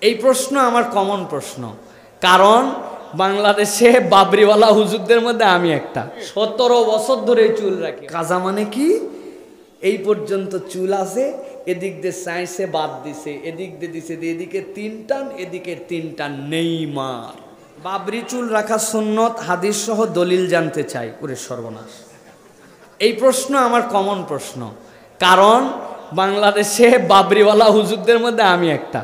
এই প্রশ্ন আমার কমন প্রশ্ন, কারণ বাংলাদেশে বাবরিওয়ালা হুজুরদের মধ্যে আমি একটা। 17 বছর ধরে চুল রাখি। কাজা মানে কি? এই পর্যন্ত চুল আছে, এদিক দিয়ে চাইছে বাদ দিছে, এদিক দিয়ে দিছে, এদিকে 3 টান, এদিকে 3 টান, নেইমার। বাবরি চুল রাখা সুন্নত হাদিস সহ দলিল জানতে চাই। ওরে সর্বনাশ! এই প্রশ্ন আমার কমন প্রশ্ন, কারণ বাংলাদেশে বাবরিওয়ালা হুজুরদের মধ্যে আমি একটা।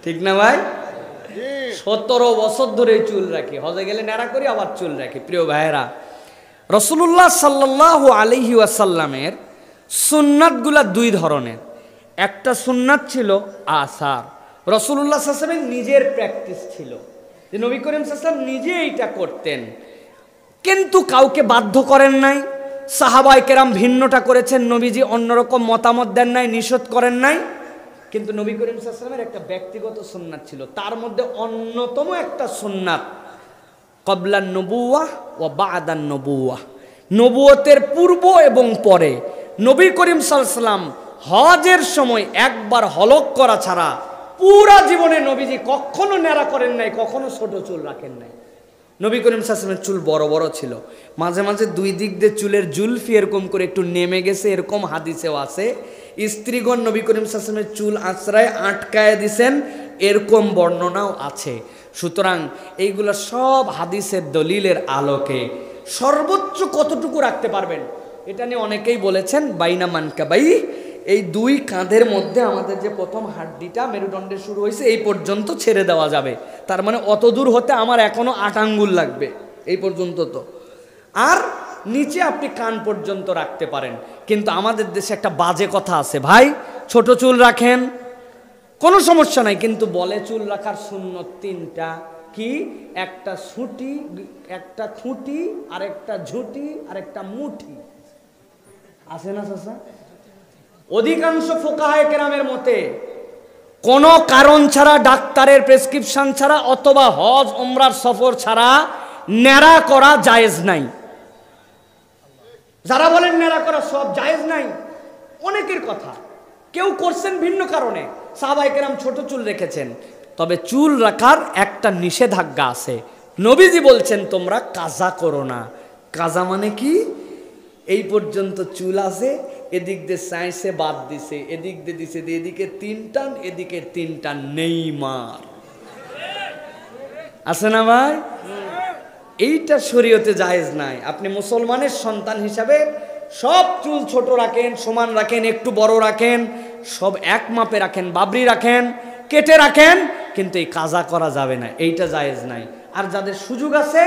ঠিক না ভাই? 17 বছর ধরে চুল রাখি, হজে গেলে ন্যাড়া করি, আবার চুল রাখি। প্রিয় ভাইয়েরা, রাসূলুল্লাহ সাল্লাল্লাহু আলাইহি ওয়াসাল্লামের সুন্নাতগুলা 2 ধরনের। একটা সুন্নাত ছিল আসার, রাসূলুল্লাহ সাল্লাল্লাহু আলাইহি ওয়াসাল্লামের নিজের প্র্যাকটিস ছিল, যে নবী করিম সাল্লাল্লাহু আলাইহি ওয়াসাল্লাম নিজে এইটা করতেন, কিন্তু কাউকে বাধ্য করেন নাই। সাহাবায়ে কেরাম ভিন্নটা করেছেন, নবীজি অন্যরকম মতামত দেন নাই, নিষেধ করেন নাই। কিন্তু নবী করিম সাল্লাল্লাহু আলাইহি ওয়াসাল্লামের একটা ব্যক্তিগত সুন্নাত ছিল, তার মধ্যে অন্যতম একটা সুন্নাত ক্বাবলান নবুওয়াহ ওয়া বা'দান নবুওয়াহ, নবুয়তের পূর্ব এবং পরে। নবী করিম সাল্লাল্লাহু আলাইহি ওয়াসাল্লাম হজের সময় একবার হলক করা ছাড়া পুরা জীবনে নবীজি কখনো ন্যাড়া করেন নাই, কখনো ছোট চুল রাখেন নাই। নবী করিম সাল্লাল্লাহু আলাইহি ওয়াসাল্লামের চুল বড় বড় ছিল, মাঝে মাঝে 2 দিক দিয়ে চুলের জুলফি এরকম করে একটু নেমে গেছে, এরকম হাদিসেও আছে। স্ত্রীগণ নবী করিম সাল্লাল্লাহু আলাইহি ওয়াসাল্লামের চুল আঁচড়ায় আটকায় দিছেন, এরকম বর্ণনাও আছে। সুতরাং এইগুলো সব হাদিসের দলিলের আলোকে সর্বোচ্চ কতটুকু রাখতে পারবেন এটা নিয়ে অনেকেই বলেছেন বাইনা মানকাবাই, এই 2 কাঁধের মধ্যে আমাদের যে প্রথম হাড্ডিটা মেরুদণ্ডে শুরু হয়েছে এই পর্যন্ত ছেড়ে দেওয়া যাবে। তার মানে অত দূর হতে আমার এখনো 8 আঙ্গুল লাগবে, এই পর্যন্ত তো। আর নিচে আপনি কান পর্যন্ত রাখতে পারেন। কিন্তু আমাদের দেশে একটা বাজে কথা আছে, ভাই ছোট চুল রাখেন কোনো সমস্যা নাই, কিন্তু বলে চুল রাখার সুন্নত 3টা। কি? একটা ছুটি, একটা খুঁটি, আর একটা ঝুঁটি, আর একটা মুঠি। আছে না চাচা? অধিকাংশ ফুকাহায়ে কেরামের মতে কোনো কারণ ছাড়া, ডাক্তারের প্রেসক্রিপশন ছাড়া অথবা হজ ওমরার সফর ছাড়া ন্যাড়া করা জায়েজ নাই। যারা বলেন ন্যাড়া করা সব জায়েজ নাই, অনেকের কথা। কেউ করছেন ভিন্ন কারণে, সাহাবায়ে কেরাম ছোট চুল রেখেছেন। তবে চুল রাখার একটা নিষেধাজ্ঞা আছে, নবীজি বলছেন তোমরা কাজা করো না। কাজা মানে কি? এই পর্যন্ত চুল আছে, এদিক দিয়ে চাইছে বাদ দিছে, এদিক দিয়ে দিছে, এদিকে 3 টান, এদিকে 3 টান, নেইমার। আছে না ভাই? এইটা শরীয়তে জায়েজ নাই। আপনি মুসলমানের সন্তান হিসাবে সব চুল ছোট রাখেন, সমান রাখেন, একটু বড় রাখেন, সব এক মাপে রাখেন, বাবরি রাখেন, কেটে রাখেন, কিন্তু এই কাজা করা যাবে না, এইটা জায়েজ নাই। আর যাদের সুযোগ আছে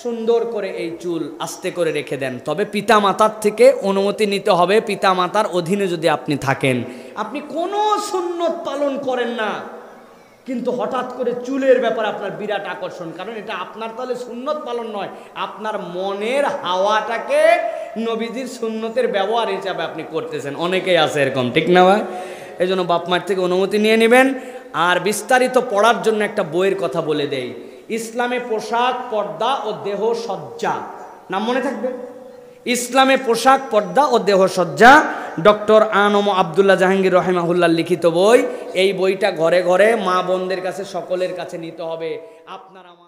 সুন্দর করে এই চুল আস্তে করে রেখে দেন। তবে পিতা মাতার থেকে অনুমতি নিতে হবে, পিতা মাতার অধীনে যদি আপনি থাকেন। আপনি কোনো সুন্নত পালন করেন না, কিন্তু হঠাৎ করে চুলের ব্যাপারে আপনার বিরাট আকর্ষণ, কারণ এটা আপনার তাহলে সুন্নত পালন নয়, আপনার মনের হাওয়াটাকে নবীজির সুন্নতের ব্যবহার হিসাবে আপনি করতেছেন। অনেকেই আছে এরকম, ঠিক না ভাই? এই জন্য বাপ মার থেকে অনুমতি নিয়ে নেবেন। আর বিস্তারিত পড়ার জন্য একটা বইয়ের কথা বলে দেই, ইসলামে পোশাক, পর্দা ও দেহ সজ্জা, নাম মনে থাকবে? ইসলামে পোশাক, পর্দা ও দেহ সজ্জা, ডক্টর আনম আব্দুল্লাহ জাহাঙ্গীর রহিমাহুল্লাহ লিখিত বই। এই বইটা ঘরে ঘরে মা বোনদের কাছে, সকলের কাছে নিতে হবে। আপনার আমার